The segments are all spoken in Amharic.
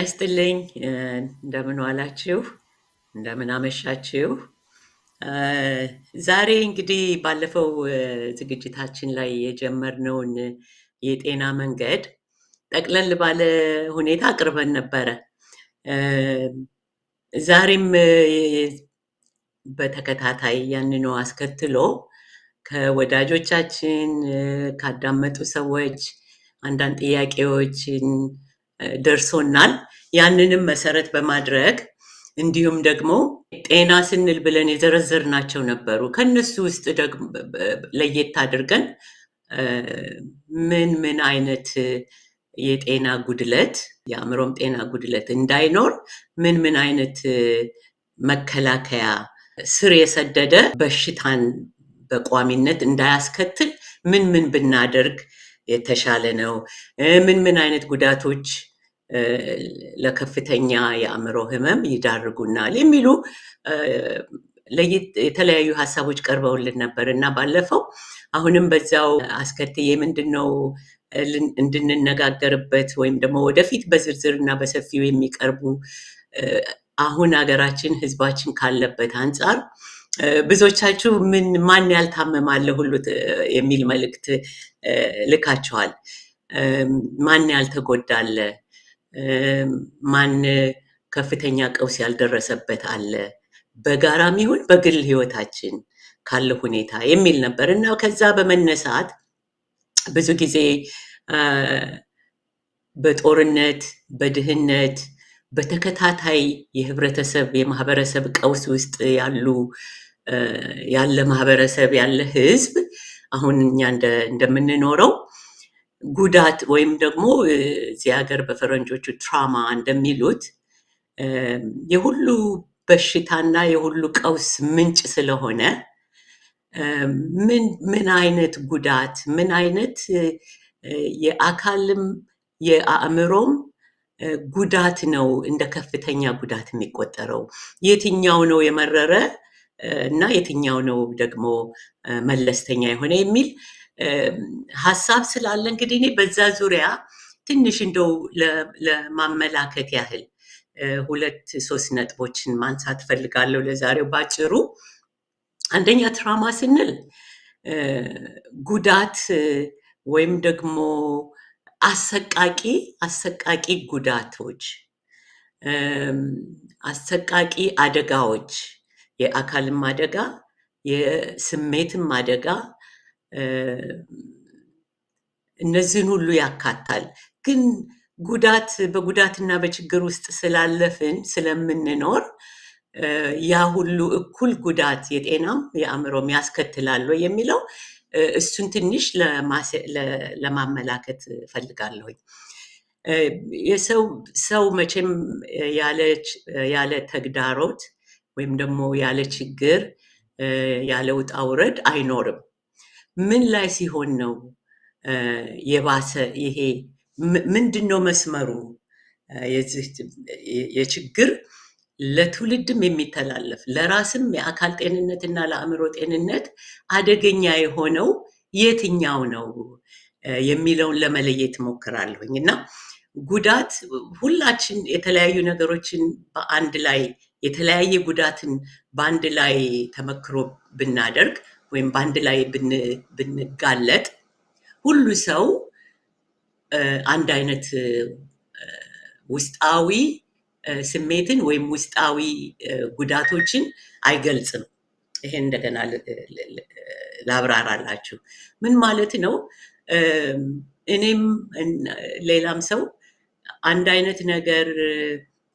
ይስጥልኝ እንደምን ዋላችሁ እንደምን አመሻችሁ። ዛሬ እንግዲህ ባለፈው ዝግጅታችን ላይ የጀመርነውን የጤና መንገድ ጠቅለል ባለ ሁኔታ አቅርበን ነበረ። ዛሬም በተከታታይ ያንኑ አስከትሎ ከወዳጆቻችን ካዳመጡ ሰዎች አንዳንድ ጥያቄዎችን ደርሶናል። ያንንም መሰረት በማድረግ እንዲሁም ደግሞ ጤና ስንል ብለን የዘረዘርናቸው ነበሩ። ከነሱ ውስጥ ደግሞ ለየት አድርገን ምን አይነት የጤና ጉድለት የአእምሮም ጤና ጉድለት እንዳይኖር ምን አይነት መከላከያ ስር የሰደደ በሽታን በቋሚነት እንዳያስከትል ምን ብናደርግ የተሻለ ነው፣ ምን አይነት ጉዳቶች ለከፍተኛ የአእምሮ ህመም ይዳርጉናል የሚሉ የተለያዩ ሀሳቦች ቀርበውልን ነበር እና ባለፈው አሁንም በዛው አስከትዬ ምንድነው እንድንነጋገርበት ወይም ደግሞ ወደፊት በዝርዝርና በሰፊው የሚቀርቡ አሁን ሀገራችን ህዝባችን ካለበት አንጻር ብዙዎቻችሁ ማን ያልታመማለ ሁሉ የሚል መልእክት ልካችኋል። ማን ያልተጎዳለ፣ ማን ከፍተኛ ቀውስ ያልደረሰበት አለ፣ በጋራም ይሁን በግል ህይወታችን ካለ ሁኔታ የሚል ነበር እና ከዛ በመነሳት ብዙ ጊዜ በጦርነት በድህነት በተከታታይ የማህበረሰብ ቀውስ ውስጥ ያለ ማህበረሰብ ያለ ህዝብ አሁን እኛ እንደምንኖረው ጉዳት ወይም ደግሞ እዚህ ሀገር በፈረንጆቹ ትራማ እንደሚሉት የሁሉ በሽታና የሁሉ ቀውስ ምንጭ ስለሆነ ምን አይነት ጉዳት ምን አይነት የአካልም የአእምሮም ጉዳት ነው እንደ ከፍተኛ ጉዳት የሚቆጠረው፣ የትኛው ነው የመረረ እና የትኛው ነው ደግሞ መለስተኛ የሆነ የሚል ሀሳብ ስላለ እንግዲህ እኔ በዛ ዙሪያ ትንሽ እንደው ለማመላከት ያህል 2-3 ነጥቦችን ማንሳት ፈልጋለሁ ለዛሬው ባጭሩ። አንደኛ ትራማ ስንል ጉዳት ወይም ደግሞ አሰቃቂ ጉዳቶች፣ አሰቃቂ አደጋዎች፣ የአካልም አደጋ የስሜትም አደጋ እነዚህን ሁሉ ያካታል። ግን በጉዳትና በችግር ውስጥ ስላለፍን ስለምንኖር ያ ሁሉ እኩል ጉዳት የጤናም የአእምሮም ያስከትላል የሚለው እሱን ትንሽ ለማመላከት ፈልጋለሁኝ። ሰው መቼም ያለ ተግዳሮት ወይም ደግሞ ያለ ችግር ያለ ውጣ ውረድ አይኖርም። ምን ላይ ሲሆን ነው የባሰ? ይሄ ምንድነው መስመሩ? የችግር ለትውልድም የሚተላለፍ ለራስም የአካል ጤንነትና ለአእምሮ ጤንነት አደገኛ የሆነው የትኛው ነው የሚለውን ለመለየት ሞክራለሁኝ እና ጉዳት ሁላችን የተለያዩ ነገሮችን በአንድ ላይ የተለያየ ጉዳትን በአንድ ላይ ተመክሮ ብናደርግ ወይም በአንድ ላይ ብንጋለጥ ሁሉ ሰው አንድ አይነት ውስጣዊ ስሜትን ወይም ውስጣዊ ጉዳቶችን አይገልጽም። ይሄን እንደገና ላብራራላችሁ። ምን ማለት ነው? እኔም ሌላም ሰው አንድ አይነት ነገር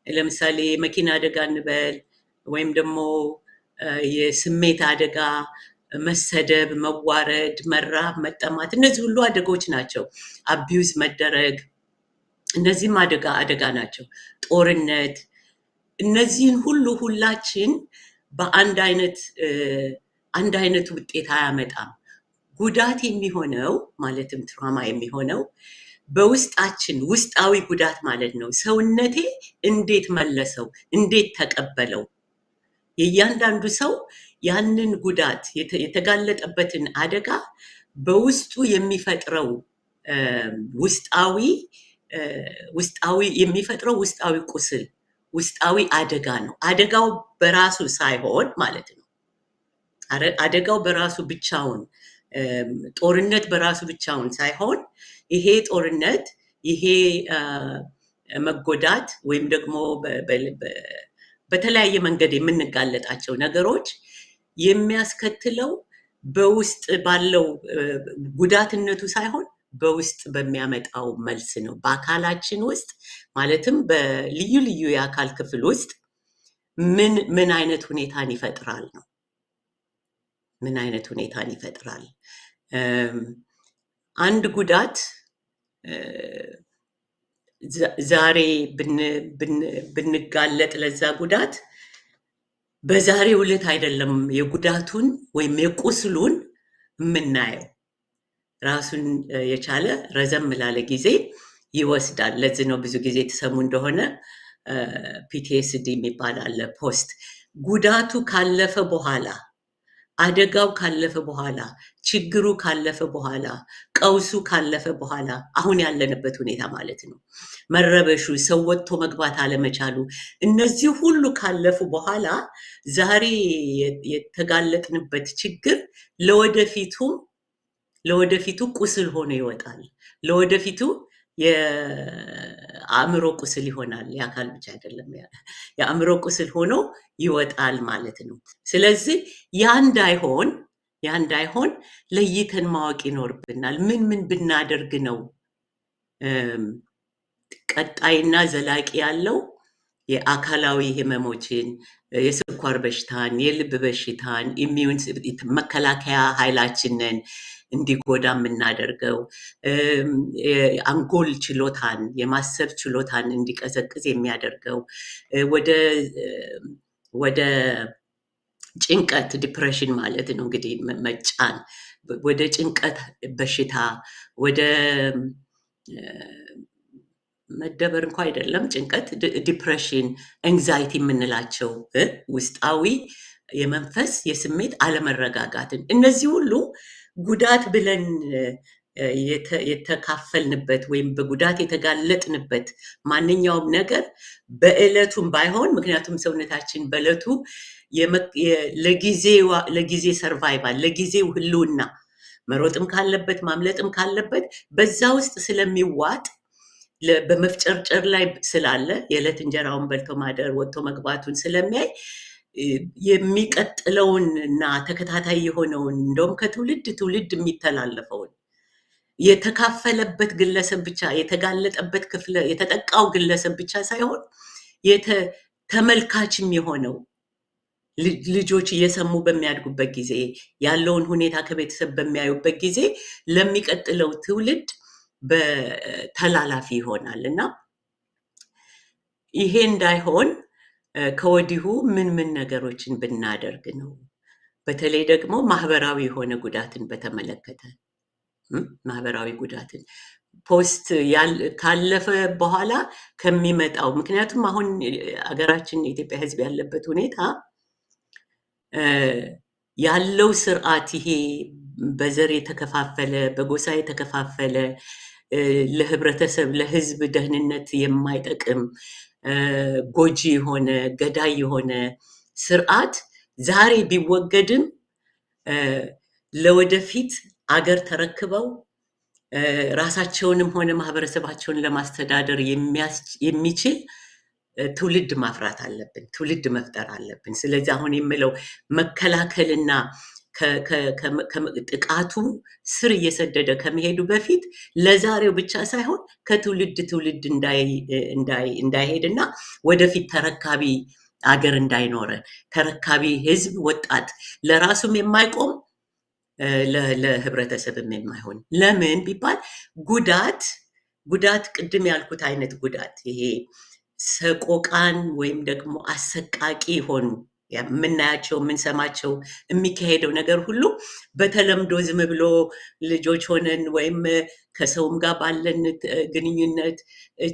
ለምሳሌ የመኪና አደጋ እንበል ወይም ደግሞ የስሜት አደጋ፣ መሰደብ፣ መዋረድ፣ መራብ፣ መጠማት፣ እነዚህ ሁሉ አደጋዎች ናቸው። አቢዩዝ መደረግ፣ እነዚህም አደጋ ናቸው። ጦርነት፣ እነዚህን ሁላችን በአንድ አይነት ውጤት አያመጣም። ጉዳት የሚሆነው ማለትም ትራማ የሚሆነው በውስጣችን ውስጣዊ ጉዳት ማለት ነው። ሰውነቴ እንዴት መለሰው፣ እንዴት ተቀበለው። የእያንዳንዱ ሰው ያንን ጉዳት የተጋለጠበትን አደጋ በውስጡ የሚፈጥረው ውስጣዊ ውስጣዊ የሚፈጥረው ውስጣዊ ቁስል ውስጣዊ አደጋ ነው። አደጋው በራሱ ሳይሆን ማለት ነው። አደጋው በራሱ ብቻውን ጦርነት በራሱ ብቻውን ሳይሆን ይሄ ጦርነት ይሄ መጎዳት ወይም ደግሞ በተለያየ መንገድ የምንጋለጣቸው ነገሮች የሚያስከትለው በውስጥ ባለው ጉዳትነቱ ሳይሆን በውስጥ በሚያመጣው መልስ ነው። በአካላችን ውስጥ ማለትም በልዩ ልዩ የአካል ክፍል ውስጥ ምን አይነት ሁኔታን ይፈጥራል ነው። ምን አይነት ሁኔታን ይፈጥራል? አንድ ጉዳት ዛሬ ብንጋለጥ ለዛ ጉዳት በዛሬው ዕለት አይደለም የጉዳቱን ወይም የቁስሉን የምናየው። ራሱን የቻለ ረዘም ላለ ጊዜ ይወስዳል። ለዚህ ነው ብዙ ጊዜ ተሰሙ እንደሆነ ፒቲኤስዲ የሚባል አለ። ፖስት ጉዳቱ ካለፈ በኋላ አደጋው ካለፈ በኋላ ችግሩ ካለፈ በኋላ ቀውሱ ካለፈ በኋላ አሁን ያለንበት ሁኔታ ማለት ነው። መረበሹ፣ ሰው ወጥቶ መግባት አለመቻሉ፣ እነዚህ ሁሉ ካለፉ በኋላ ዛሬ የተጋለጥንበት ችግር ለወደፊቱ ቁስል ሆኖ ይወጣል። ለወደፊቱ የአእምሮ ቁስል ይሆናል። የአካል ብቻ አይደለም፣ የአእምሮ ቁስል ሆኖ ይወጣል ማለት ነው። ስለዚህ ያ እንዳይሆን ለይተን ማወቅ ይኖርብናል። ምን ብናደርግ ነው ቀጣይና ዘላቂ ያለው የአካላዊ ህመሞችን፣ የስኳር በሽታን፣ የልብ በሽታን፣ ኢሚዩን መከላከያ ኃይላችንን እንዲጎዳ የምናደርገው፣ አንጎል ችሎታን የማሰብ ችሎታን እንዲቀዘቅዝ የሚያደርገው፣ ወደ ጭንቀት ዲፕሬሽን ማለት ነው እንግዲህ መጫን፣ ወደ ጭንቀት በሽታ፣ ወደ መደበር እንኳ አይደለም ጭንቀት፣ ዲፕሬሽን፣ ኤንግዛይቲ የምንላቸው ውስጣዊ የመንፈስ የስሜት አለመረጋጋትን እነዚህ ሁሉ ጉዳት ብለን የተካፈልንበት ወይም በጉዳት የተጋለጥንበት ማንኛውም ነገር በዕለቱም ባይሆን፣ ምክንያቱም ሰውነታችን በዕለቱ ለጊዜ ሰርቫይቫል ለጊዜው ህልውና መሮጥም ካለበት ማምለጥም ካለበት በዛ ውስጥ ስለሚዋጥ በመፍጨርጨር ላይ ስላለ የዕለት እንጀራውን በልቶ ማደር ወጥቶ መግባቱን ስለሚያይ የሚቀጥለውን እና ተከታታይ የሆነውን እንደውም ከትውልድ ትውልድ የሚተላለፈውን የተካፈለበት ግለሰብ ብቻ የተጋለጠበት የተጠቃው ግለሰብ ብቻ ሳይሆን ተመልካችም የሆነው ልጆች እየሰሙ በሚያድጉበት ጊዜ ያለውን ሁኔታ ከቤተሰብ በሚያዩበት ጊዜ ለሚቀጥለው ትውልድ በተላላፊ ይሆናል እና ይሄ እንዳይሆን ከወዲሁ ምን ነገሮችን ብናደርግ ነው? በተለይ ደግሞ ማህበራዊ የሆነ ጉዳትን በተመለከተ ማህበራዊ ጉዳትን ፖስት ካለፈ በኋላ ከሚመጣው፣ ምክንያቱም አሁን አገራችን የኢትዮጵያ ሕዝብ ያለበት ሁኔታ ያለው ስርዓት ይሄ በዘር የተከፋፈለ በጎሳ የተከፋፈለ ለህብረተሰብ ለህዝብ ደህንነት የማይጠቅም ጎጂ የሆነ ገዳይ የሆነ ስርዓት ዛሬ ቢወገድም ለወደፊት አገር ተረክበው ራሳቸውንም ሆነ ማህበረሰባቸውን ለማስተዳደር የሚችል ትውልድ ማፍራት አለብን፣ ትውልድ መፍጠር አለብን። ስለዚህ አሁን የምለው መከላከልና ጥቃቱ ስር እየሰደደ ከመሄዱ በፊት ለዛሬው ብቻ ሳይሆን ከትውልድ ትውልድ እንዳይሄድና ወደፊት ተረካቢ አገር እንዳይኖረን፣ ተረካቢ ህዝብ ወጣት ለራሱም የማይቆም ለህብረተሰብም የማይሆን። ለምን ቢባል ጉዳት ቅድም ያልኩት አይነት ጉዳት ይሄ ሰቆቃን ወይም ደግሞ አሰቃቂ ሆኑ የምናያቸው የምንሰማቸው የሚካሄደው ነገር ሁሉ በተለምዶ ዝም ብሎ ልጆች ሆነን ወይም ከሰውም ጋር ባለን ግንኙነት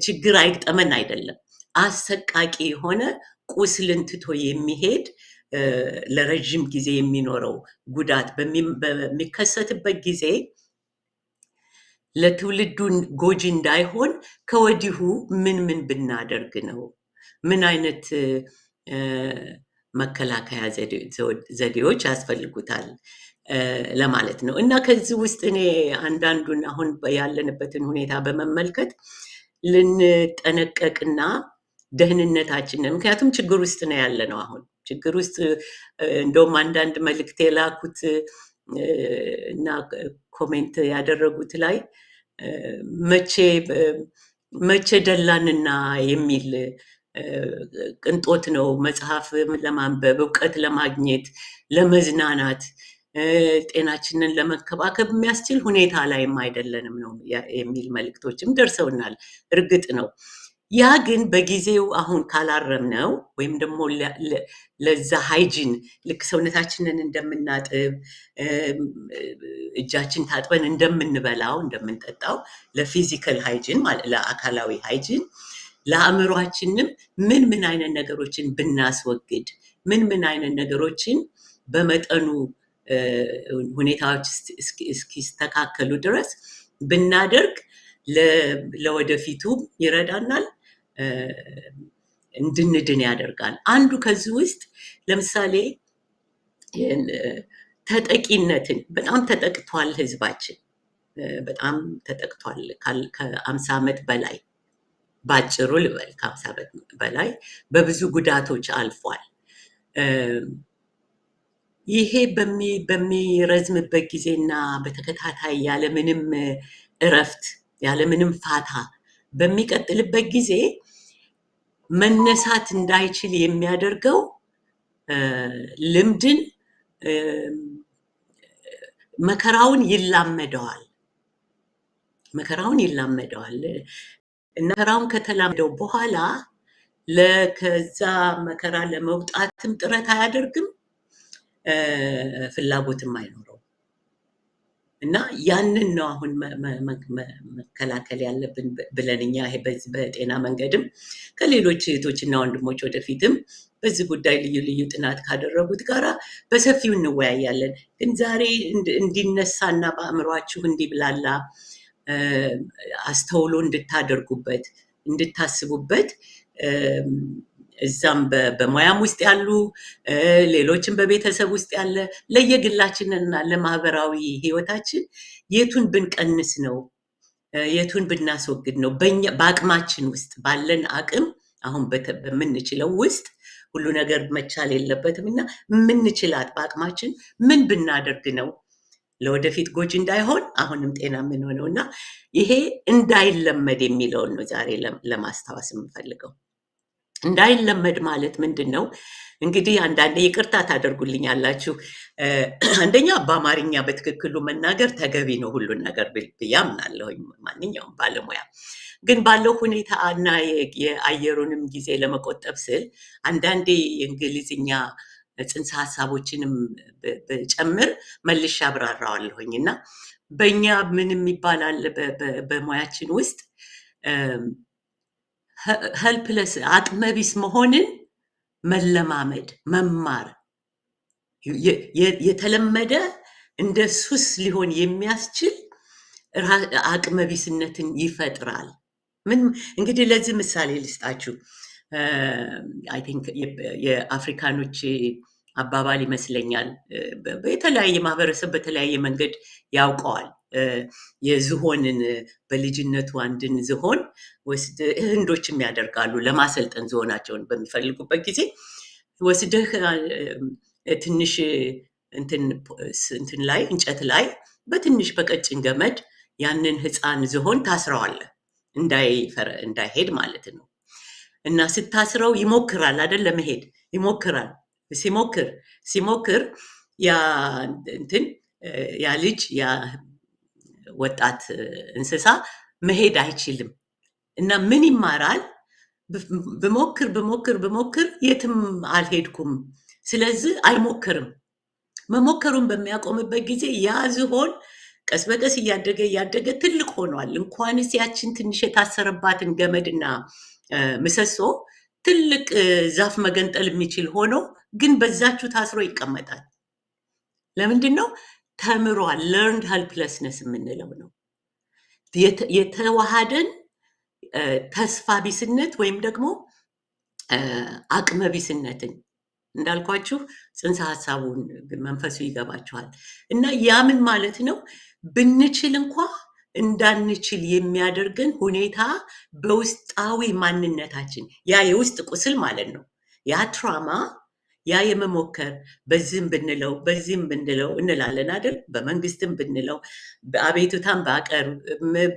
ችግር አይግጠመን አይደለም። አሰቃቂ የሆነ ቁስልን ትቶ የሚሄድ ለረጅም ጊዜ የሚኖረው ጉዳት በሚከሰትበት ጊዜ ለትውልዱ ጎጂ እንዳይሆን ከወዲሁ ምን ብናደርግ ነው? ምን አይነት መከላከያ ዘዴዎች ያስፈልጉታል ለማለት ነው። እና ከዚህ ውስጥ እኔ አንዳንዱን አሁን ያለንበትን ሁኔታ በመመልከት ልንጠነቀቅና ደህንነታችንን ምክንያቱም ችግር ውስጥ ነው ያለነው። አሁን ችግር ውስጥ እንደውም አንዳንድ መልእክት የላኩት እና ኮሜንት ያደረጉት ላይ መቼ ደላንና የሚል ቅንጦት ነው መጽሐፍ ለማንበብ እውቀት ለማግኘት ለመዝናናት ጤናችንን ለመከባከብ የሚያስችል ሁኔታ ላይም አይደለንም ነው የሚል መልእክቶችም ደርሰውናል። እርግጥ ነው ያ ግን በጊዜው አሁን ካላረምነው ወይም ደግሞ ለዛ ሃይጂን ልክ ሰውነታችንን እንደምናጥብ እጃችን ታጥበን እንደምንበላው እንደምንጠጣው ለፊዚካል ሃይጂን ማለት ለአካላዊ ሃይጂን ለአእምሯችንም ምን አይነት ነገሮችን ብናስወግድ ምን አይነት ነገሮችን በመጠኑ ሁኔታዎች እስኪስተካከሉ ድረስ ብናደርግ ለወደፊቱ ይረዳናል፣ እንድንድን ያደርጋል። አንዱ ከዚህ ውስጥ ለምሳሌ ተጠቂነትን በጣም ተጠቅቷል ህዝባችን በጣም ተጠቅቷል። ከ50 ዓመት በላይ ባጭሩ ልበል ከ50 ዓመት በላይ በብዙ ጉዳቶች አልፏል። ይሄ በሚረዝምበት ጊዜና በተከታታይ ያለምንም እረፍት ያለምንም ፋታ በሚቀጥልበት ጊዜ መነሳት እንዳይችል የሚያደርገው ልምድን መከራውን ይላመደዋል እና መከራውን ከተላመደው በኋላ ከዛ መከራ ለመውጣትም ጥረት አያደርግም፣ ፍላጎትም አይኖረው እና ያንን ነው አሁን መከላከል ያለብን ብለን እኛ ይሄ በጤና መንገድም ከሌሎች እህቶችና ወንድሞች ወደፊትም በዚህ ጉዳይ ልዩ ጥናት ካደረጉት ጋራ በሰፊው እንወያያለን። ግን ዛሬ እንዲነሳና በአእምሯችሁ እንዲብላላ አስተውሎ እንድታደርጉበት እንድታስቡበት እዛም በሙያም ውስጥ ያሉ ሌሎችም በቤተሰብ ውስጥ ያለ ለየግላችንና ለማህበራዊ ህይወታችን የቱን ብንቀንስ ነው የቱን ብናስወግድ ነው በአቅማችን ውስጥ ባለን አቅም አሁን በምንችለው ውስጥ ሁሉ ነገር መቻል የለበትም እና ምንችላት በአቅማችን ምን ብናደርግ ነው ለወደፊት ጎጂ እንዳይሆን አሁንም ጤና ምን ሆነው እና ይሄ እንዳይለመድ የሚለውን ነው ዛሬ ለማስታወስ የምፈልገው። እንዳይለመድ ማለት ምንድነው? እንግዲህ አንዳንዴ ይቅርታ ታደርጉልኛላችሁ። አንደኛ በአማርኛ በትክክሉ መናገር ተገቢ ነው ሁሉን ነገር ብዬ አምናለሁ ማንኛውም ባለሙያ። ግን ባለው ሁኔታ እና የአየሩንም ጊዜ ለመቆጠብ ስል አንዳንዴ የእንግሊዝኛ ጽንሰ ሀሳቦችንም ጨምር መልሼ አብራራዋለሁኝ እና በእኛ ምንም ይባላል በሙያችን ውስጥ ሄልፕለስ አቅመቢስ መሆንን መለማመድ መማር የተለመደ እንደ ሱስ ሊሆን የሚያስችል አቅመቢስነትን ይፈጥራል። ምን እንግዲህ ለዚህ ምሳሌ ልስጣችሁ። አይ ቲንክ የአፍሪካኖች አባባል ይመስለኛል በተለያየ ማህበረሰብ በተለያየ መንገድ ያውቀዋል። የዝሆንን በልጅነቱ አንድን ዝሆን ወስድ ህንዶችም ያደርጋሉ ለማሰልጠን ዝሆናቸውን በሚፈልጉበት ጊዜ ወስደህ ትንሽ እንትን ላይ እንጨት ላይ በትንሽ በቀጭን ገመድ ያንን ህፃን ዝሆን ታስረዋለህ እንዳይሄድ ማለት ነው። እና ስታስረው ይሞክራል አይደል ለመሄድ ይሞክራል። ሲሞክር ያ ልጅ ያ ወጣት እንስሳ መሄድ አይችልም እና ምን ይማራል? ብሞክር የትም አልሄድኩም፣ ስለዚህ አይሞክርም። መሞከሩን በሚያቆምበት ጊዜ ያ ዝሆን ቀስ በቀስ እያደገ ትልቅ ሆኗል። እንኳንስ ያችን ትንሽ የታሰረባትን ገመድና ምሰሶ ትልቅ ዛፍ መገንጠል የሚችል ሆኖ ግን በዛችሁ ታስሮ ይቀመጣል። ለምንድን ነው? ተምሯል። ለርንድ ሄልፕለስነስ የምንለው ነው። የተዋሃደን ተስፋ ቢስነት ወይም ደግሞ አቅመ ቢስነትን እንዳልኳችሁ ጽንሰ ሀሳቡን መንፈሱ ይገባችኋል። እና ያ ምን ማለት ነው? ብንችል እንኳ እንዳንችል የሚያደርገን ሁኔታ በውስጣዊ ማንነታችን ያ የውስጥ ቁስል ማለት ነው። ያ ትራማ ያ የመሞከር በዚህም ብንለው በዚህም ብንለው እንላለን አይደል? በመንግስትም ብንለው አቤቱታም ባቀርብ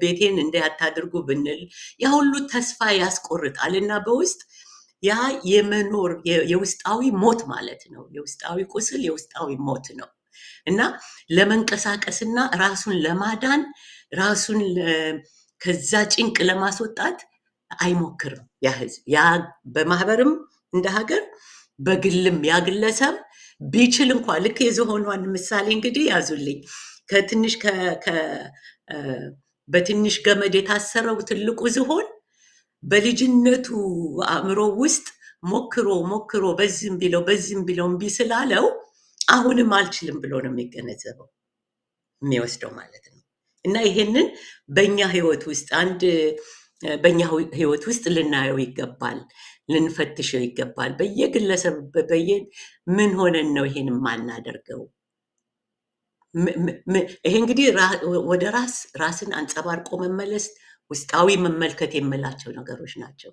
ቤቴን እንዳያታድርጉ ብንል ያ ሁሉ ተስፋ ያስቆርጣል እና በውስጥ ያ የመኖር የውስጣዊ ሞት ማለት ነው። የውስጣዊ ቁስል የውስጣዊ ሞት ነው እና ለመንቀሳቀስና ራሱን ለማዳን ራሱን ከዛ ጭንቅ ለማስወጣት አይሞክርም ያ ህዝብ። ያ በማህበርም እንደ ሀገር በግልም ያ ግለሰብ ቢችል እንኳ ልክ የዝሆኗን ምሳሌ እንግዲህ ያዙልኝ። ከትንሽ በትንሽ ገመድ የታሰረው ትልቁ ዝሆን በልጅነቱ አእምሮ ውስጥ ሞክሮ በዚህም ቢለው እምቢ ስላለው አሁንም አልችልም ብሎ ነው የሚገነዘበው የሚወስደው ማለት ነው። እና ይሄንን በእኛ ህይወት ውስጥ በእኛ ህይወት ውስጥ ልናየው ይገባል፣ ልንፈትሸው ይገባል። በየግለሰብ ምን ሆነን ነው ይሄን የማናደርገው? ይሄ እንግዲህ ወደ ራስን አንጸባርቆ መመለስ ውስጣዊ መመልከት የምላቸው ነገሮች ናቸው።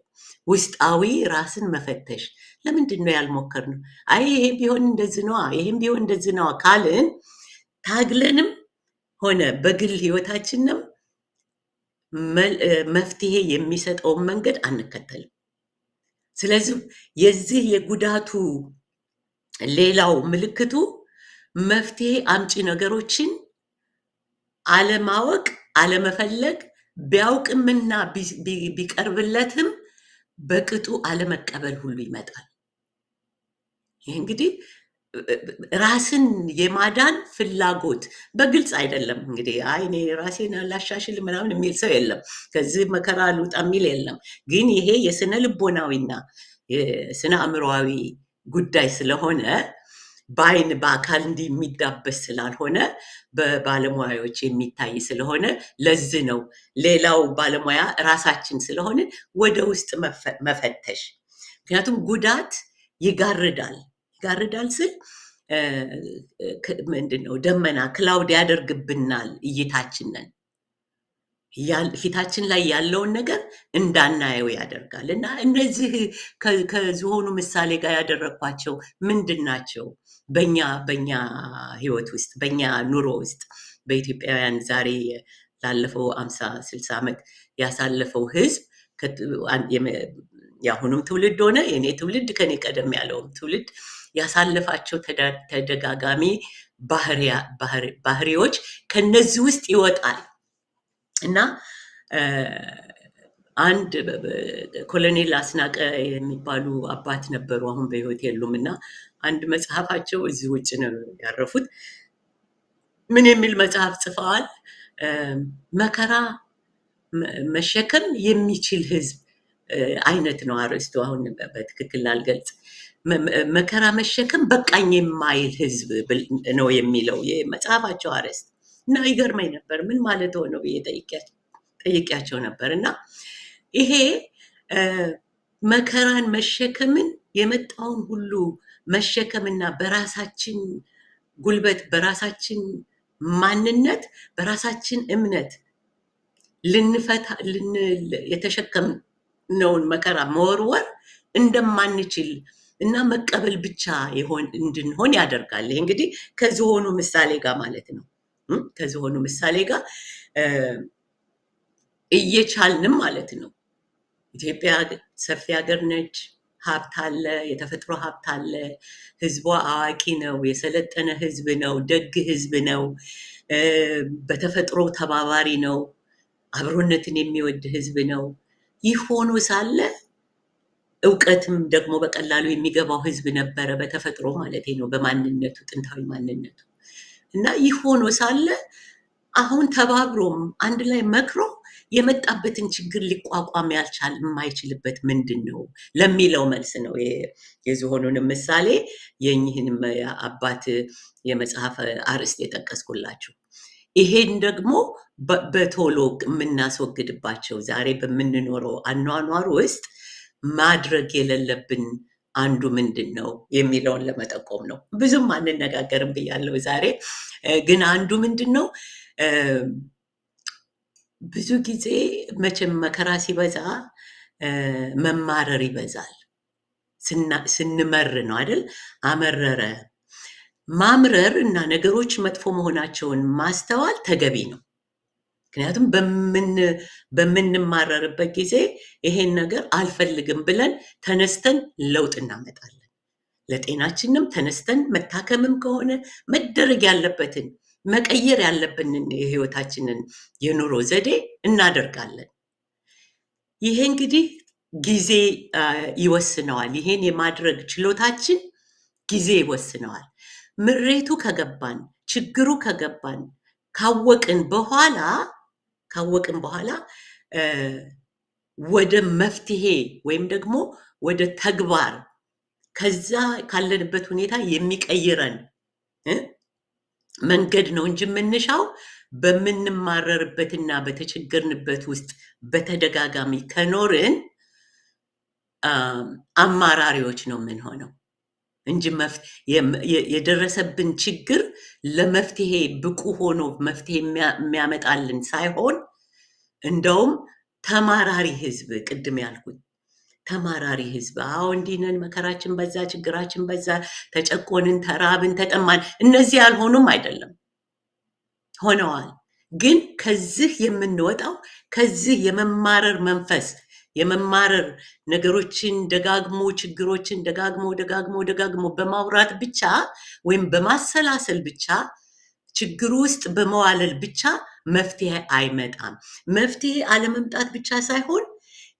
ውስጣዊ ራስን መፈተሽ። ለምንድን ነው ያልሞከርነው? አይ ይሄ ቢሆን እንደዚህ ነዋ፣ ይሄም ቢሆን እንደዚህ ነዋ ካልን ታግለንም ሆነ በግል ህይወታችንም መፍትሄ የሚሰጠውን መንገድ አንከተልም። ስለዚህ የዚህ የጉዳቱ ሌላው ምልክቱ መፍትሄ አምጪ ነገሮችን አለማወቅ፣ አለመፈለግ፣ ቢያውቅምና ቢቀርብለትም በቅጡ አለመቀበል ሁሉ ይመጣል። ይህ እንግዲህ ራስን የማዳን ፍላጎት በግልጽ አይደለም። እንግዲህ አይ እኔ ራሴን ላሻሽል ምናምን የሚል ሰው የለም፣ ከዚህ መከራ ልውጣ የሚል የለም። ግን ይሄ የስነ ልቦናዊና የስነ አእምሮዊ ጉዳይ ስለሆነ በአይን በአካል እንዲህ የሚዳበስ ስላልሆነ በባለሙያዎች የሚታይ ስለሆነ ለዚህ ነው ሌላው ባለሙያ ራሳችን ስለሆነ ወደ ውስጥ መፈተሽ። ምክንያቱም ጉዳት ይጋርዳል ስል ምንድነው ደመና ክላውድ ያደርግብናል እይታችንን፣ ፊታችን ላይ ያለውን ነገር እንዳናየው ያደርጋል። እና እነዚህ ከዝሆኑ ምሳሌ ጋር ያደረኳቸው ምንድን ናቸው? በእኛ ህይወት ውስጥ በእኛ ኑሮ ውስጥ በኢትዮጵያውያን ዛሬ ላለፈው 50-60 ዓመት ያሳለፈው ህዝብ የአሁኑም ትውልድ ሆነ የኔ ትውልድ ከኔ ቀደም ያለውም ትውልድ ያሳለፋቸው ተደጋጋሚ ባህሪዎች ከነዚህ ውስጥ ይወጣል እና አንድ ኮሎኔል አስናቀ የሚባሉ አባት ነበሩ፣ አሁን በህይወት የሉም። እና አንድ መጽሐፋቸው እዚህ ውጭ ነው ያረፉት። ምን የሚል መጽሐፍ ጽፈዋል? መከራ መሸከም የሚችል ህዝብ አይነት ነው አርዕስቱ። አሁን በትክክል ላልገልጽ፣ መከራ መሸከም በቃኝ የማይል ህዝብ ነው የሚለው የመጽሐፋቸው አርዕስት። እና ይገርመኝ ነበር ምን ማለት ሆነው ብዬ ጠይቄያቸው ነበር። እና ይሄ መከራን መሸከምን የመጣውን ሁሉ መሸከምና በራሳችን ጉልበት በራሳችን ማንነት በራሳችን እምነት የተሸከምነውን መከራ መወርወር እንደማንችል እና መቀበል ብቻ እንድንሆን ያደርጋል። ይሄ እንግዲህ ከዝሆኑ ምሳሌ ጋር ማለት ነው። ከዝሆኑ ምሳሌ ጋር እየቻልንም ማለት ነው። ኢትዮጵያ ሰፊ ሀገር ነች። ሀብት አለ፣ የተፈጥሮ ሀብት አለ። ህዝቧ አዋቂ ነው፣ የሰለጠነ ህዝብ ነው፣ ደግ ህዝብ ነው፣ በተፈጥሮ ተባባሪ ነው፣ አብሮነትን የሚወድ ህዝብ ነው። ይህ ሆኖ ሳለ እውቀትም ደግሞ በቀላሉ የሚገባው ህዝብ ነበረ፣ በተፈጥሮ ማለት ነው፣ በማንነቱ ጥንታዊ ማንነቱ። እና ይህ ሆኖ ሳለ አሁን ተባብሮም አንድ ላይ መክሮ የመጣበትን ችግር ሊቋቋም የማይችልበት ምንድን ነው ለሚለው መልስ ነው የዝሆኑንም ምሳሌ የእኚህንም አባት የመጽሐፍ አርዕስት የጠቀስኩላችሁ። ይሄን ደግሞ በቶሎ የምናስወግድባቸው ዛሬ በምንኖረው አኗኗር ውስጥ ማድረግ የሌለብን አንዱ ምንድን ነው የሚለውን ለመጠቆም ነው። ብዙም አንነጋገርም ብያለሁ ዛሬ። ግን አንዱ ምንድን ነው ብዙ ጊዜ መቼም መከራ ሲበዛ መማረር ይበዛል። ስንመር ነው አይደል? አመረረ። ማምረር እና ነገሮች መጥፎ መሆናቸውን ማስተዋል ተገቢ ነው። ምክንያቱም በምንማረርበት ጊዜ ይሄን ነገር አልፈልግም ብለን ተነስተን ለውጥ እናመጣለን። ለጤናችንም ተነስተን መታከምም ከሆነ መደረግ ያለበትን መቀየር ያለብንን የህይወታችንን የኑሮ ዘዴ እናደርጋለን። ይሄ እንግዲህ ጊዜ ይወስነዋል። ይሄን የማድረግ ችሎታችን ጊዜ ይወስነዋል። ምሬቱ ከገባን፣ ችግሩ ከገባን፣ ካወቅን በኋላ ወደ መፍትሄ ወይም ደግሞ ወደ ተግባር ከዛ ካለንበት ሁኔታ የሚቀይረን መንገድ ነው እንጂ የምንሻው በምንማረርበትና በተቸገርንበት ውስጥ በተደጋጋሚ ከኖርን አማራሪዎች ነው የምንሆነው እንጂ የደረሰብን ችግር ለመፍትሄ ብቁ ሆኖ መፍትሄ የሚያመጣልን ሳይሆን እንደውም ተማራሪ ህዝብ፣ ቅድም ያልኩት ተማራሪ ህዝብ፣ አዎ እንዲህ ነን፣ መከራችን በዛ፣ ችግራችን በዛ፣ ተጨቆንን፣ ተራብን፣ ተጠማን፣ እነዚህ ያልሆኑም አይደለም ሆነዋል። ግን ከዚህ የምንወጣው ከዚህ የመማረር መንፈስ የመማረር ነገሮችን ደጋግሞ ችግሮችን ደጋግሞ በማውራት ብቻ ወይም በማሰላሰል ብቻ ችግሩ ውስጥ በመዋለል ብቻ መፍትሄ አይመጣም። መፍትሄ አለመምጣት ብቻ ሳይሆን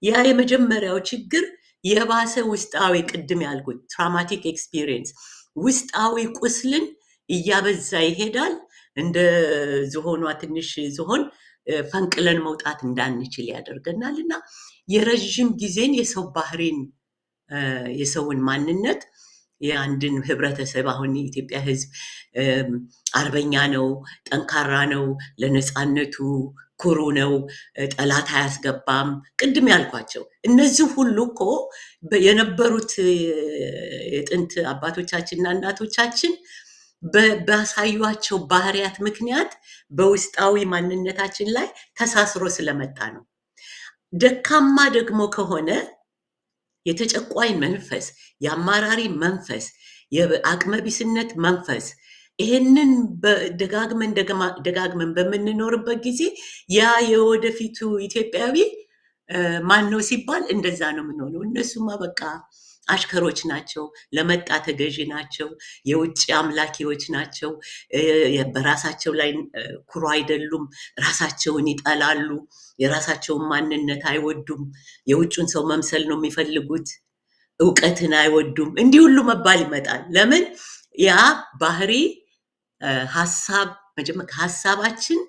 ያ የመጀመሪያው ችግር የባሰ ውስጣዊ ቅድም ያልኩት ትራውማቲክ ኤክስፒሪየንስ ውስጣዊ ቁስልን እያበዛ ይሄዳል። እንደ ዝሆኗ ትንሽ ዝሆን ፈንቅለን መውጣት እንዳንችል ያደርገናል እና የረዥም ጊዜን የሰው ባህሪን የሰውን ማንነት የአንድን ህብረተሰብ አሁን የኢትዮጵያ ህዝብ አርበኛ ነው፣ ጠንካራ ነው፣ ለነፃነቱ ኩሩ ነው፣ ጠላት አያስገባም፣ ቅድም ያልኳቸው እነዚህ ሁሉ እኮ የነበሩት የጥንት አባቶቻችንና እናቶቻችን ባሳዩቸው ባህሪያት ምክንያት በውስጣዊ ማንነታችን ላይ ተሳስሮ ስለመጣ ነው። ደካማ ደግሞ ከሆነ የተጨቋኝ መንፈስ፣ የአማራሪ መንፈስ፣ የአቅመቢስነት መንፈስ ይሄንን ደጋግመን በምንኖርበት ጊዜ ያ የወደፊቱ ኢትዮጵያዊ ማን ነው ሲባል እንደዛ ነው የምንሆነው። እነሱማ በቃ አሽከሮች ናቸው፣ ለመጣ ተገዢ ናቸው፣ የውጭ አምላኪዎች ናቸው፣ በራሳቸው ላይ ኩሩ አይደሉም፣ ራሳቸውን ይጠላሉ፣ የራሳቸውን ማንነት አይወዱም፣ የውጩን ሰው መምሰል ነው የሚፈልጉት፣ እውቀትን አይወዱም። እንዲህ ሁሉ መባል ይመጣል። ለምን? ያ ባህሪ ሀሳባችን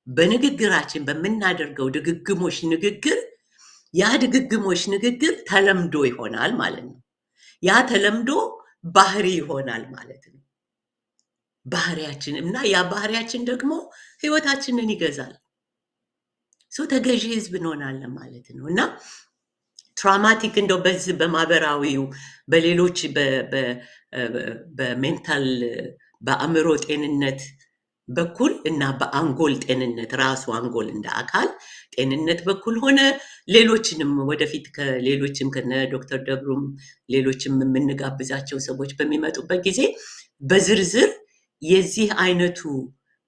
በንግግራችን በምናደርገው ድግግሞሽ ንግግር ያ ድግግሞሽ ንግግር ተለምዶ ይሆናል ማለት ነው። ያ ተለምዶ ባህሪ ይሆናል ማለት ነው። ባህሪያችን እና ያ ባህሪያችን ደግሞ ህይወታችንን ይገዛል። ተገዢ ህዝብ እንሆናለን ማለት ነው እና ትራውማቲክ እንደው በዚህ በማህበራዊው በሌሎች በሜንታል በአእምሮ ጤንነት በኩል እና በአንጎል ጤንነት ራሱ አንጎል እንደ አካል ጤንነት በኩል ሆነ ሌሎችንም ወደፊት ከሌሎችም ከነ ዶክተር ደብሩም ሌሎችም የምንጋብዛቸው ሰዎች በሚመጡበት ጊዜ በዝርዝር የዚህ አይነቱ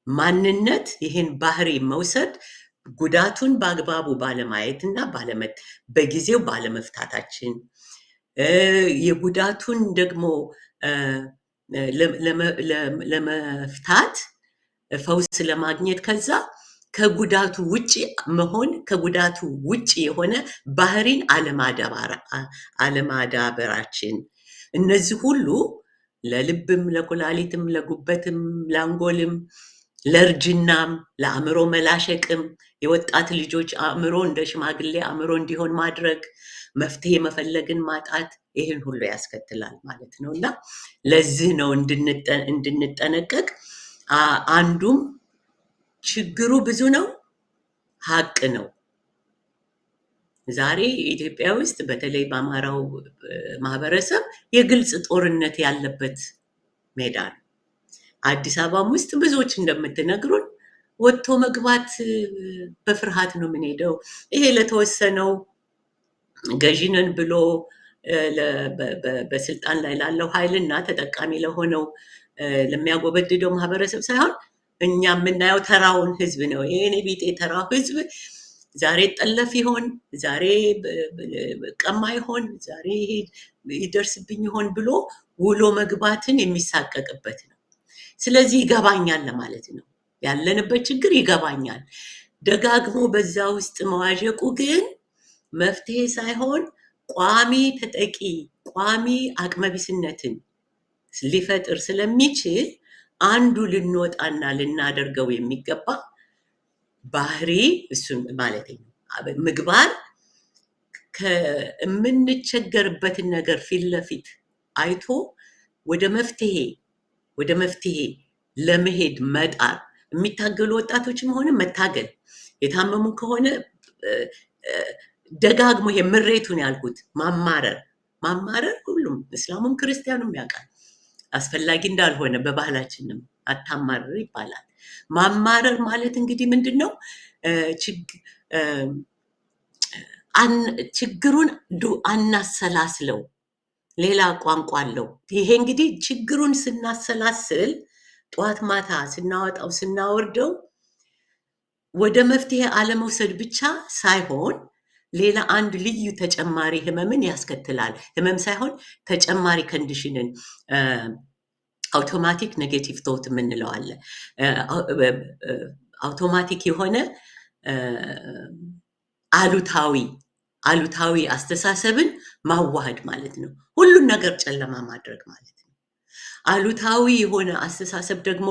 ማንነት ይሄን ባህሪ መውሰድ ጉዳቱን በአግባቡ ባለማየትና በጊዜው ባለመፍታታችን የጉዳቱን ደግሞ ለመፍታት ፈውስ ለማግኘት ከዛ ከጉዳቱ ውጪ መሆን ከጉዳቱ ውጪ የሆነ ባህሪን አለማዳበራችን እነዚህ ሁሉ ለልብም ለኩላሊትም ለጉበትም ለአንጎልም ለእርጅናም ለአእምሮ መላሸቅም የወጣት ልጆች አእምሮ እንደ ሽማግሌ አእምሮ እንዲሆን ማድረግ መፍትሄ መፈለግን ማጣት ይህን ሁሉ ያስከትላል ማለት ነው እና ለዚህ ነው እንድንጠነቀቅ አንዱም ችግሩ ብዙ ነው፣ ሀቅ ነው። ዛሬ ኢትዮጵያ ውስጥ በተለይ በአማራው ማህበረሰብ የግልጽ ጦርነት ያለበት ሜዳ ነው። አዲስ አበባም ውስጥ ብዙዎች እንደምትነግሩን ወጥቶ መግባት በፍርሃት ነው የምንሄደው። ይሄ ለተወሰነው ገዢነን ብሎ በስልጣን ላይ ላለው ኃይልና ተጠቃሚ ለሆነው ለሚያጎበድደው ማህበረሰብ ሳይሆን እኛ የምናየው ተራውን ህዝብ ነው። ይሄኔ ቢጤ ተራው ህዝብ ዛሬ ጠለፍ ይሆን፣ ዛሬ ቀማ ይሆን፣ ዛሬ ይደርስብኝ ይሆን ብሎ ውሎ መግባትን የሚሳቀቅበት ነው። ስለዚህ ይገባኛል ለማለት ነው። ያለንበት ችግር ይገባኛል። ደጋግሞ በዛ ውስጥ መዋዠቁ ግን መፍትሄ ሳይሆን ቋሚ ተጠቂ፣ ቋሚ አቅመቢስነትን ሊፈጥር ስለሚችል አንዱ ልንወጣና ልናደርገው የሚገባ ባህሪ እሱን ማለት ነው። ምግባር ከምንቸገርበትን ነገር ፊት ለፊት አይቶ ወደ መፍትሄ ለመሄድ መጣር፣ የሚታገሉ ወጣቶችም ሆነ መታገል፣ የታመሙ ከሆነ ደጋግሞ የምሬቱን ያልኩት ማማረር ሁሉም እስላሙም ክርስቲያኑም ያውቃል አስፈላጊ እንዳልሆነ፣ በባህላችንም አታማርር ይባላል። ማማረር ማለት እንግዲህ ምንድን ነው? ችግሩን አናሰላስለው፣ ሌላ ቋንቋ አለው። ይሄ እንግዲህ ችግሩን ስናሰላስል ጠዋት ማታ ስናወጣው ስናወርደው ወደ መፍትሄ አለመውሰድ ብቻ ሳይሆን ሌላ አንድ ልዩ ተጨማሪ ህመምን ያስከትላል። ህመም ሳይሆን ተጨማሪ ኮንዲሽንን አውቶማቲክ ኔጌቲቭ ቶት የምንለው አለ። አውቶማቲክ የሆነ አሉታዊ አስተሳሰብን ማዋሃድ ማለት ነው። ሁሉን ነገር ጨለማ ማድረግ ማለት ነው። አሉታዊ የሆነ አስተሳሰብ ደግሞ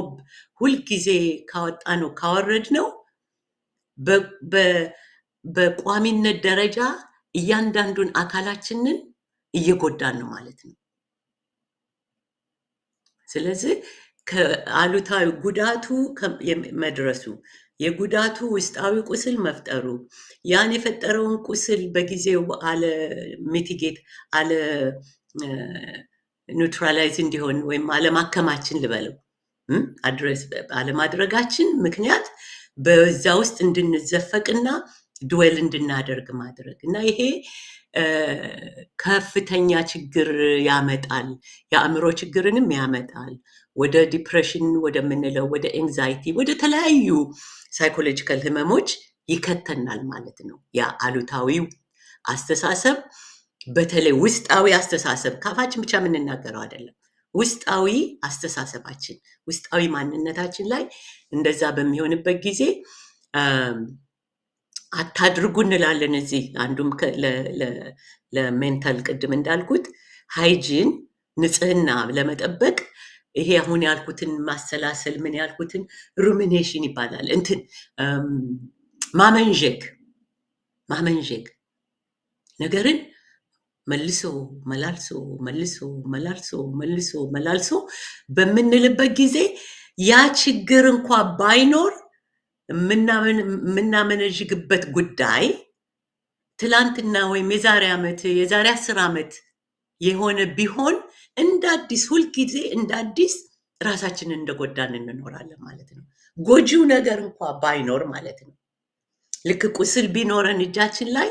ሁልጊዜ ካወረድ ነው በቋሚነት ደረጃ እያንዳንዱን አካላችንን እየጎዳን ነው ማለት ነው። ስለዚህ ከአሉታዊ ጉዳቱ መድረሱ፣ የጉዳቱ ውስጣዊ ቁስል መፍጠሩ፣ ያን የፈጠረውን ቁስል በጊዜው አለ ሚቲጌት አለ ኒውትራላይዝ እንዲሆን ወይም አለማከማችን ልበለው አድረስ አለማድረጋችን ምክንያት በዛ ውስጥ እንድንዘፈቅና ድዌል እንድናደርግ ማድረግ እና ይሄ ከፍተኛ ችግር ያመጣል። የአእምሮ ችግርንም ያመጣል። ወደ ዲፕሬሽን ወደምንለው ወደ ኤንዛይቲ ወደ ተለያዩ ሳይኮሎጂካል ህመሞች ይከተናል ማለት ነው። ያ አሉታዊው አስተሳሰብ በተለይ ውስጣዊ አስተሳሰብ ካፋችን ብቻ የምንናገረው አይደለም። ውስጣዊ አስተሳሰባችን ውስጣዊ ማንነታችን ላይ እንደዛ በሚሆንበት ጊዜ አታድርጉ እንላለን። እዚህ አንዱም ለሜንታል ቅድም እንዳልኩት ሃይጂን ንጽህና ለመጠበቅ ይሄ አሁን ያልኩትን ማሰላሰል ምን ያልኩትን ሩሚኔሽን ይባላል። እንትን ማመንዠግ ነገርን መልሶ መላልሶ በምንልበት ጊዜ ያ ችግር እንኳ ባይኖር የምናመነዥግበት ጉዳይ ትላንትና ወይም የዛሬ ዓመት የዛሬ 10 ዓመት የሆነ ቢሆን እንደ አዲስ ሁልጊዜ እንደ አዲስ ራሳችንን እንደጎዳን እንኖራለን ማለት ነው። ጎጂው ነገር እንኳ ባይኖር ማለት ነው። ልክ ቁስል ቢኖረን እጃችን ላይ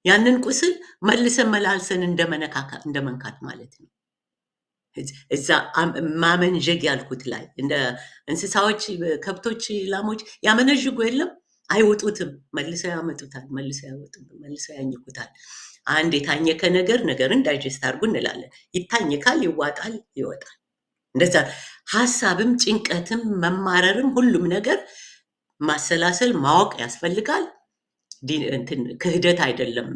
ያንን ቁስል መልሰን መላልሰን እንደመንካት ማለት ነው። እዛ ማመንዠግ ያልኩት ላይ እንደ እንስሳዎች፣ ከብቶች፣ ላሞች ያመነዥጉ የለም አይወጡትም፣ መልሰው ያመጡታል፣ መልሰው ያወጡታል፣ መልሰው ያኝኩታል። አንድ የታኘከ ነገርን ዳይጀስት አድርጉ እንላለን። ይታኘካል፣ ይዋጣል፣ ይወጣል። እንደዛ ሐሳብም፣ ጭንቀትም፣ መማረርም ሁሉም ነገር ማሰላሰል ማወቅ ያስፈልጋል። ክህደት አይደለም።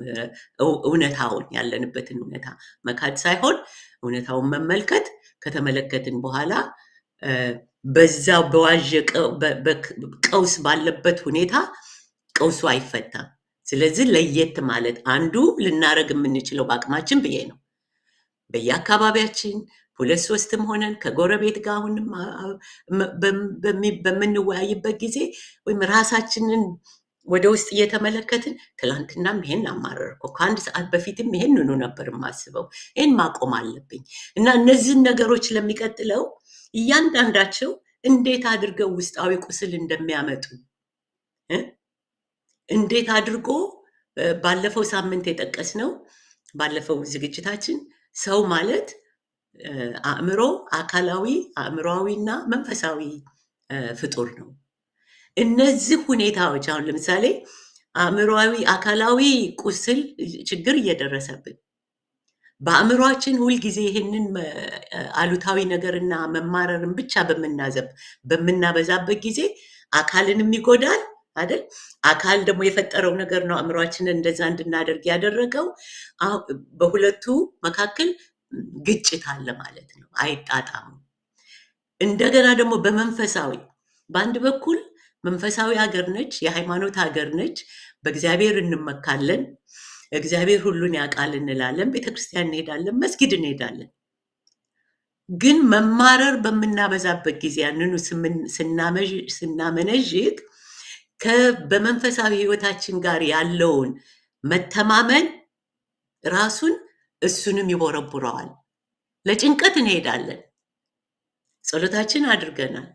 እውነታውን ያለንበትን እውነታ መካድ ሳይሆን እውነታውን መመልከት፣ ከተመለከትን በኋላ በዛው በዋዠቀ ቀውስ ባለበት ሁኔታ ቀውሱ አይፈታም። ስለዚህ ለየት ማለት አንዱ ልናረግ የምንችለው በአቅማችን ብዬ ነው። በየአካባቢያችን ሁለት ሶስትም ሆነን ከጎረቤት ጋር አሁንም በምንወያይበት ጊዜ ወይም ራሳችንን ወደ ውስጥ እየተመለከትን ትላንትናም ይሄን አማረርኩ፣ ከአንድ ሰዓት በፊትም ይሄንኑ ነበር የማስበው፣ ይሄን ማቆም አለብኝ እና እነዚህን ነገሮች ለሚቀጥለው እያንዳንዳቸው እንዴት አድርገው ውስጣዊ ቁስል እንደሚያመጡ እንዴት አድርጎ ባለፈው ሳምንት የጠቀስነው ባለፈው ዝግጅታችን ሰው ማለት አእምሮ፣ አካላዊ፣ አእምሮአዊና መንፈሳዊ ፍጡር ነው። እነዚህ ሁኔታዎች አሁን ለምሳሌ አእምሮአዊ፣ አካላዊ ቁስል ችግር እየደረሰብን በአእምሮአችን ሁልጊዜ ይህንን አሉታዊ ነገርና መማረርን ብቻ በምናበዛበት ጊዜ አካልንም ይጎዳል አይደል? አካል ደግሞ የፈጠረው ነገር ነው አእምሮአችንን እንደዛ እንድናደርግ ያደረገው። በሁለቱ መካከል ግጭት አለ ማለት ነው፣ አይጣጣሙም። እንደገና ደግሞ በመንፈሳዊ በአንድ በኩል መንፈሳዊ ሀገር ነች፣ የሃይማኖት ሀገር ነች፣ በእግዚአብሔር እንመካለን፣ እግዚአብሔር ሁሉን ያውቃል እንላለን፣ ቤተክርስቲያን እንሄዳለን፣ መስጊድ እንሄዳለን። ግን መማረር በምናበዛበት ጊዜ ያንኑ ስናመነዥግ በመንፈሳዊ ህይወታችን ጋር ያለውን መተማመን ራሱን እሱንም ይቦረቡረዋል። ለጭንቀት እንሄዳለን፣ ጸሎታችን አድርገናል።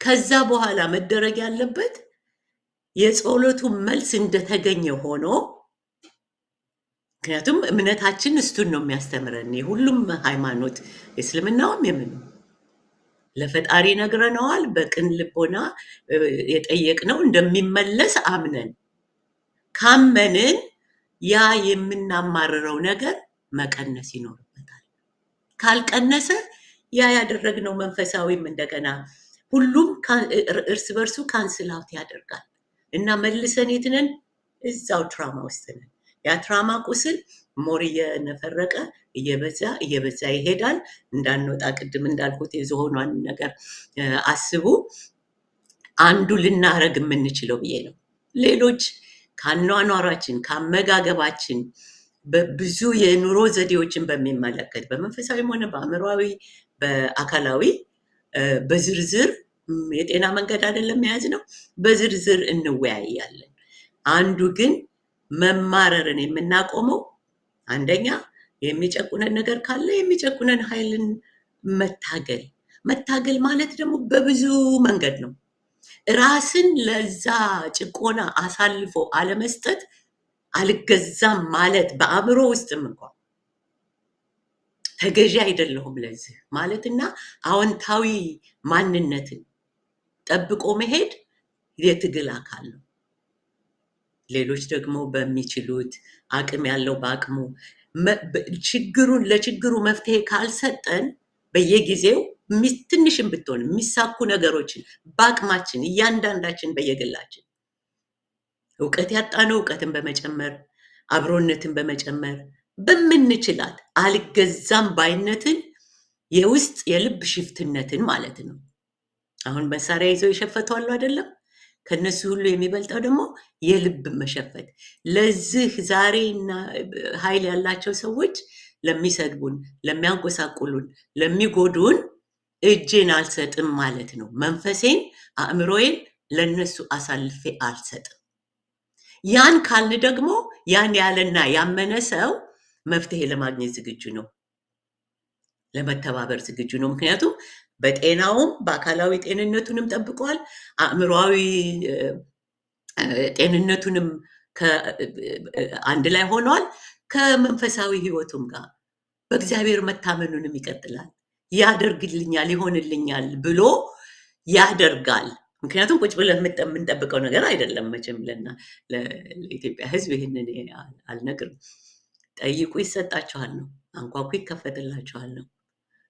ከዛ በኋላ መደረግ ያለበት የጸሎቱ መልስ እንደተገኘ ሆኖ፣ ምክንያቱም እምነታችን እሱን ነው የሚያስተምረን። የሁሉም ሃይማኖት እስልምናውም የምንም ለፈጣሪ ነግረነዋል። በቅን ልቦና የጠየቅነው እንደሚመለስ አምነን ካመንን ያ የምናማርረው ነገር መቀነስ ይኖርበታል። ካልቀነሰ ያ ያደረግነው መንፈሳዊም እንደገና ሁሉም እርስ በርሱ ካንስል አውት ያደርጋል እና መልሰን የት ነን? እዛው ትራማ ውስጥ ነን። ያ ትራማ ቁስል ሞር እየነፈረቀ እየበዛ ይሄዳል። እንዳንወጣ ቅድም እንዳልኩት የዝሆኗን ነገር አስቡ። አንዱ ልናረግ የምንችለው ብዬ ነው። ሌሎች ከአኗኗራችን ከአመጋገባችን በብዙ የኑሮ ዘዴዎችን በሚመለከት በመንፈሳዊም ሆነ በአእምሮአዊ በአካላዊ በዝርዝር የጤና መንገድ አይደለም የያዝ ነው፣ በዝርዝር እንወያያለን። አንዱ ግን መማረርን የምናቆመው አንደኛ የሚጨቁነን ነገር ካለ የሚጨቁነን ኃይልን መታገል ማለት ደግሞ በብዙ መንገድ ነው። ራስን ለዛ ጭቆና አሳልፎ አለመስጠት፣ አልገዛም ማለት በአእምሮ ውስጥም እንኳን ተገዢ አይደለሁም ለዚህ ማለትና አዎንታዊ ማንነትን ጠብቆ መሄድ የትግል አካል ነው። ሌሎች ደግሞ በሚችሉት አቅም ያለው በአቅሙ ለችግሩ መፍትሄ ካልሰጠን በየጊዜው ትንሽም ብትሆን የሚሳኩ ነገሮችን በአቅማችን እያንዳንዳችን በየግላችን እውቀት ያጣነው እውቀትን በመጨመር አብሮነትን በመጨመር በምንችላት አልገዛም ባይነትን የውስጥ የልብ ሽፍትነትን ማለት ነው። አሁን መሳሪያ ይዘው የሸፈቱ አሉ አይደለም? ከነሱ ሁሉ የሚበልጠው ደግሞ የልብ መሸፈት። ለዚህ ዛሬና ኃይል ያላቸው ሰዎች ለሚሰድቡን፣ ለሚያንቆሳቁሉን፣ ለሚጎዱን እጄን አልሰጥም ማለት ነው። መንፈሴን፣ አእምሮዬን ለነሱ አሳልፌ አልሰጥም። ያን ካልን ደግሞ ያን ያለና ያመነ ሰው መፍትሄ ለማግኘት ዝግጁ ነው፣ ለመተባበር ዝግጁ ነው። ምክንያቱም በጤናውም በአካላዊ ጤንነቱንም ጠብቋል፣ አእምሮአዊ ጤንነቱንም አንድ ላይ ሆኗል። ከመንፈሳዊ ህይወቱም ጋር በእግዚአብሔር መታመኑንም ይቀጥላል። ያደርግልኛል፣ ይሆንልኛል ብሎ ያደርጋል። ምክንያቱም ቁጭ ብለን የምንጠብቀው ነገር አይደለም። መቼም ለኢትዮጵያ ህዝብ ይህንን አልነግርም። ጠይቁ ይሰጣችኋል ነው፣ አንኳኩ ይከፈትላችኋል ነው።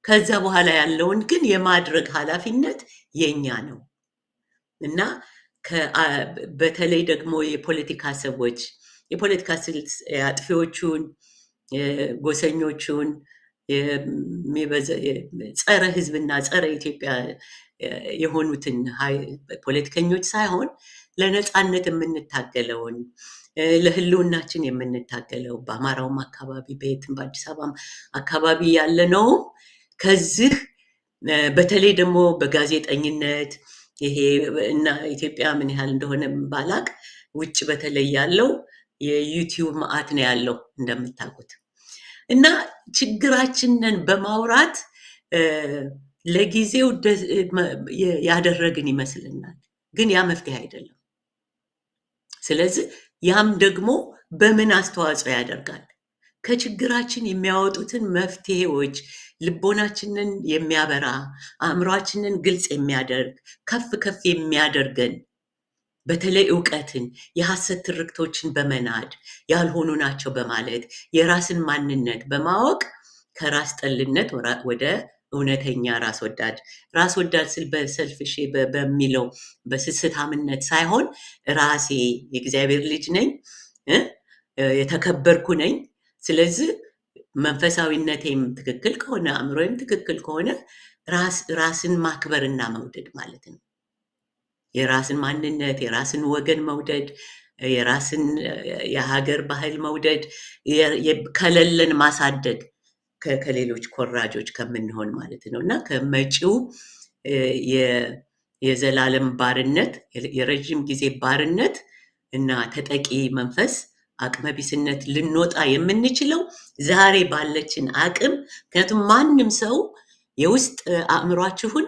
ከዛ በኋላ ያለውን ግን የማድረግ ኃላፊነት የኛ ነው እና በተለይ ደግሞ የፖለቲካ ሰዎች የፖለቲካ አጥፊዎቹን፣ ጎሰኞቹን፣ ጸረ ህዝብና ጸረ ኢትዮጵያ የሆኑትን ፖለቲከኞች ሳይሆን ለነፃነት የምንታገለውን ለህልውናችን የምንታገለው በአማራውም አካባቢ በየትም በአዲስ አበባም አካባቢ ያለነው ከዚህ በተለይ ደግሞ በጋዜጠኝነት ይሄ እና ኢትዮጵያ ምን ያህል እንደሆነ ባላቅ ውጭ በተለይ ያለው የዩቲዩብ መዓት ነው ያለው እንደምታውቁት እና ችግራችንን በማውራት ለጊዜው ያደረግን ይመስልናል፣ ግን ያ መፍትሄ አይደለም። ስለዚህ ያም ደግሞ በምን አስተዋጽኦ ያደርጋል? ከችግራችን የሚያወጡትን መፍትሄዎች ልቦናችንን የሚያበራ አእምሯችንን ግልጽ የሚያደርግ ከፍ ከፍ የሚያደርገን በተለይ እውቀትን የሐሰት ትርክቶችን በመናድ ያልሆኑ ናቸው በማለት የራስን ማንነት በማወቅ ከራስ ጠልነት ወደ እውነተኛ ራስ ወዳድ ስል በሰልፍሽ በሚለው በስስታምነት ሳይሆን ራሴ የእግዚአብሔር ልጅ ነኝ፣ የተከበርኩ ነኝ። ስለዚህ መንፈሳዊነቴም ትክክል ከሆነ አእምሮዬም ትክክል ከሆነ ራስን ማክበርና መውደድ ማለት ነው። የራስን ማንነት፣ የራስን ወገን መውደድ፣ የራስን የሀገር ባህል መውደድ፣ ከሌለን ማሳደግ ከሌሎች ኮራጆች ከምንሆን ማለት ነው እና ከመጪው የዘላለም ባርነት የረጅም ጊዜ ባርነት እና ተጠቂ መንፈስ አቅመቢስነት ልንወጣ የምንችለው ዛሬ ባለችን አቅም። ምክንያቱም ማንም ሰው የውስጥ አእምሯችሁን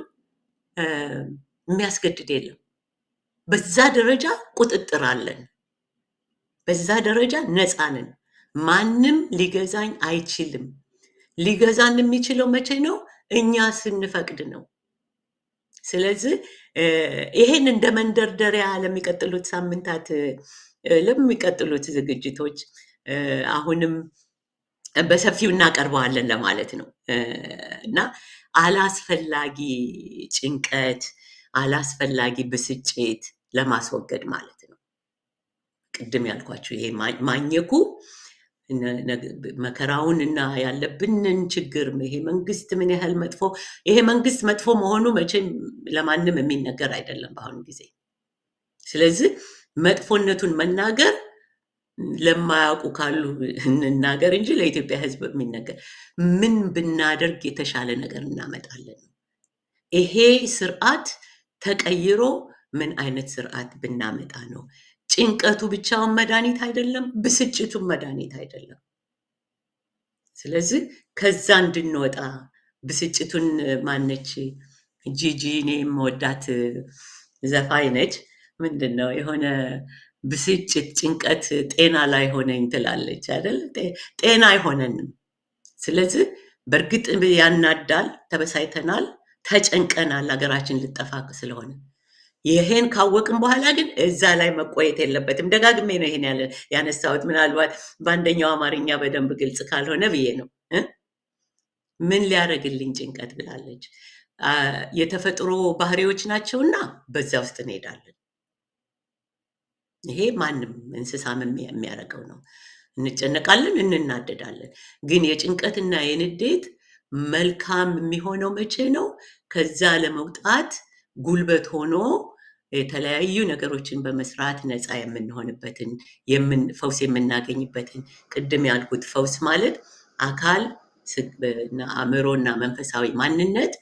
የሚያስገድድ የለም። በዛ ደረጃ ቁጥጥር አለን። በዛ ደረጃ ነፃ ነን። ማንም ሊገዛኝ አይችልም። ሊገዛን የሚችለው መቼ ነው? እኛ ስንፈቅድ ነው። ስለዚህ ይሄን እንደ መንደርደሪያ ለሚቀጥሉት ሳምንታት ለሚቀጥሉት ዝግጅቶች አሁንም በሰፊው እናቀርበዋለን ለማለት ነው እና አላስፈላጊ ጭንቀት፣ አላስፈላጊ ብስጭት ለማስወገድ ማለት ነው። ቅድም ያልኳችሁ ይሄ ማኘኩ መከራውን እና ያለብንን ችግር ይሄ መንግስት ምን ያህል መጥፎ ይሄ መንግስት መጥፎ መሆኑ መቼም ለማንም የሚነገር አይደለም በአሁኑ ጊዜ። ስለዚህ መጥፎነቱን መናገር ለማያውቁ ካሉ እንናገር እንጂ ለኢትዮጵያ ሕዝብ የሚነገር ምን ብናደርግ የተሻለ ነገር እናመጣለን። ይሄ ስርዓት ተቀይሮ ምን አይነት ስርዓት ብናመጣ ነው? ጭንቀቱ ብቻውን መድኃኒት አይደለም፣ ብስጭቱን መድኃኒት አይደለም። ስለዚህ ከዛ እንድንወጣ ብስጭቱን ማነች ጂጂ እኔ የምወዳት ዘፋኝ ነች። ምንድነው የሆነ ብስጭት ጭንቀት ጤና ላይ ሆነኝ ትላለች አይደል? ጤና አይሆነንም። ስለዚህ በእርግጥ ያናዳል፣ ተበሳይተናል፣ ተጨንቀናል ሀገራችን ልጠፋ ስለሆነ። ይሄን ካወቅን በኋላ ግን እዛ ላይ መቆየት የለበትም። ደጋግሜ ነው ይሄን ያነሳሁት። ምናልባት በአንደኛው አማርኛ በደንብ ግልጽ ካልሆነ ብዬ ነው። ምን ሊያደርግልኝ ጭንቀት ብላለች። የተፈጥሮ ባህሪዎች ናቸውና በዛ ውስጥ እንሄዳለን። ይሄ ማንም እንስሳም የሚያደርገው ነው። እንጨነቃለን፣ እንናደዳለን። ግን የጭንቀትና የንዴት መልካም የሚሆነው መቼ ነው? ከዛ ለመውጣት ጉልበት ሆኖ የተለያዩ ነገሮችን በመስራት ነፃ የምንሆንበትን ፈውስ የምናገኝበትን ቅድም ያልኩት ፈውስ ማለት አካል አእምሮና መንፈሳዊ ማንነት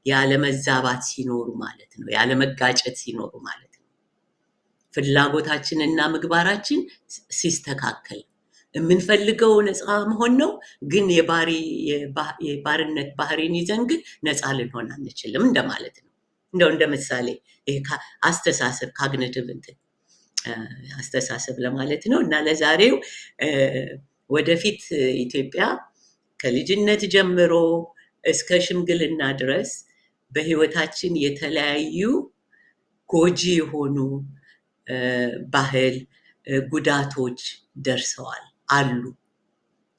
ያለመዛባት ሲኖሩ ማለት ነው። ያለመጋጨት ሲኖሩ ማለት ነው። ፍላጎታችንና ምግባራችን ሲስተካከል የምንፈልገው ነፃ መሆን ነው። ግን የባርነት ባህሪን ይዘን ግን ነፃ ልንሆን አንችልም እንደማለት ነው። እንደው እንደ ምሳሌ አስተሳሰብ ካግኒቲቭ አስተሳሰብ ለማለት ነው። እና ለዛሬው ወደፊት ኢትዮጵያ ከልጅነት ጀምሮ እስከ ሽምግልና ድረስ በህይወታችን የተለያዩ ጎጂ የሆኑ ባህል ጉዳቶች ደርሰዋል አሉ።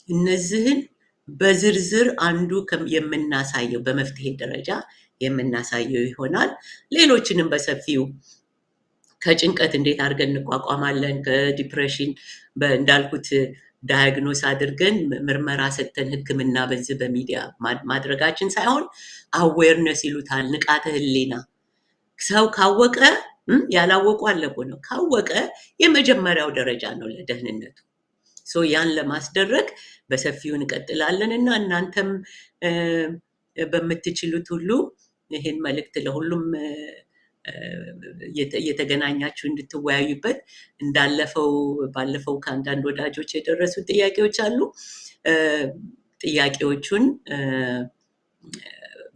እነዚህን በዝርዝር አንዱ የምናሳየው በመፍትሄ ደረጃ የምናሳየው ይሆናል። ሌሎችንም በሰፊው ከጭንቀት እንዴት አድርገን እንቋቋማለን፣ ከዲፕሬሽን እንዳልኩት ዳያግኖስ አድርገን ምርመራ ሰጥተን ሕክምና በዚህ በሚዲያ ማድረጋችን ሳይሆን አዌርነስ ይሉታል፣ ንቃተ ህሊና። ሰው ካወቀ ያላወቁ አለቁ ነው። ካወቀ የመጀመሪያው ደረጃ ነው ለደህንነቱ። ያን ለማስደረግ በሰፊው እንቀጥላለን እና እናንተም በምትችሉት ሁሉ ይህን መልእክት ለሁሉም እየተገናኛችሁ እንድትወያዩበት ባለፈው ከአንዳንድ ወዳጆች የደረሱ ጥያቄዎች አሉ። ጥያቄዎቹን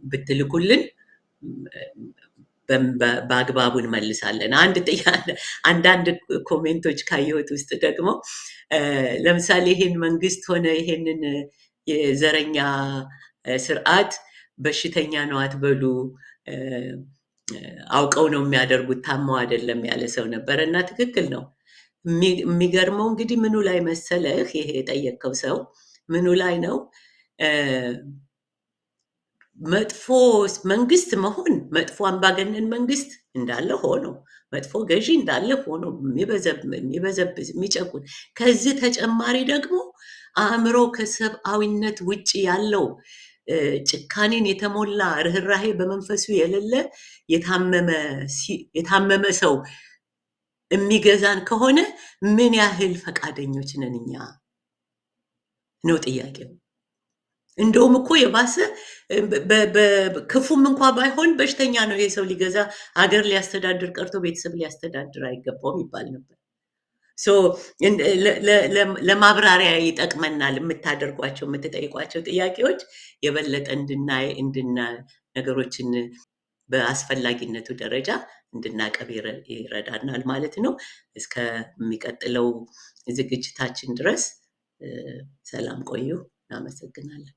ብትልኩልን በአግባቡ እንመልሳለን። አንዳንድ ኮሜንቶች ካየሁት ውስጥ ደግሞ ለምሳሌ ይሄን መንግስት ሆነ ይሄንን የዘረኛ ስርዓት በሽተኛ ነው አትበሉ፣ አውቀው ነው የሚያደርጉት፣ ታመው አይደለም ያለ ሰው ነበረ እና ትክክል ነው። የሚገርመው እንግዲህ ምኑ ላይ መሰለህ ይሄ የጠየቀው ሰው ምኑ ላይ ነው መጥፎ መንግስት መሆን መጥፎ አምባገነን መንግስት እንዳለ ሆኖ መጥፎ ገዢ እንዳለ ሆኖ የሚበዘብዝ የሚጨቁን ከዚህ ተጨማሪ ደግሞ አእምሮ ከሰብአዊነት ውጭ ያለው ጭካኔን የተሞላ ርህራሄ በመንፈሱ የሌለ የታመመ ሰው የሚገዛን ከሆነ ምን ያህል ፈቃደኞች ነን እኛ ነው ጥያቄው። እንደውም እኮ የባሰ ክፉም እንኳ ባይሆን በሽተኛ ነው ይሄ ሰው ሊገዛ ሀገር ሊያስተዳድር ቀርቶ ቤተሰብ ሊያስተዳድር አይገባውም ይባል ነበር። ለማብራሪያ ይጠቅመናል የምታደርጓቸው የምትጠይቋቸው ጥያቄዎች የበለጠ እንድናይ ነገሮችን በአስፈላጊነቱ ደረጃ እንድናቀብ ይረዳናል ማለት ነው። እስከሚቀጥለው ዝግጅታችን ድረስ ሰላም ቆዩ። እናመሰግናለን።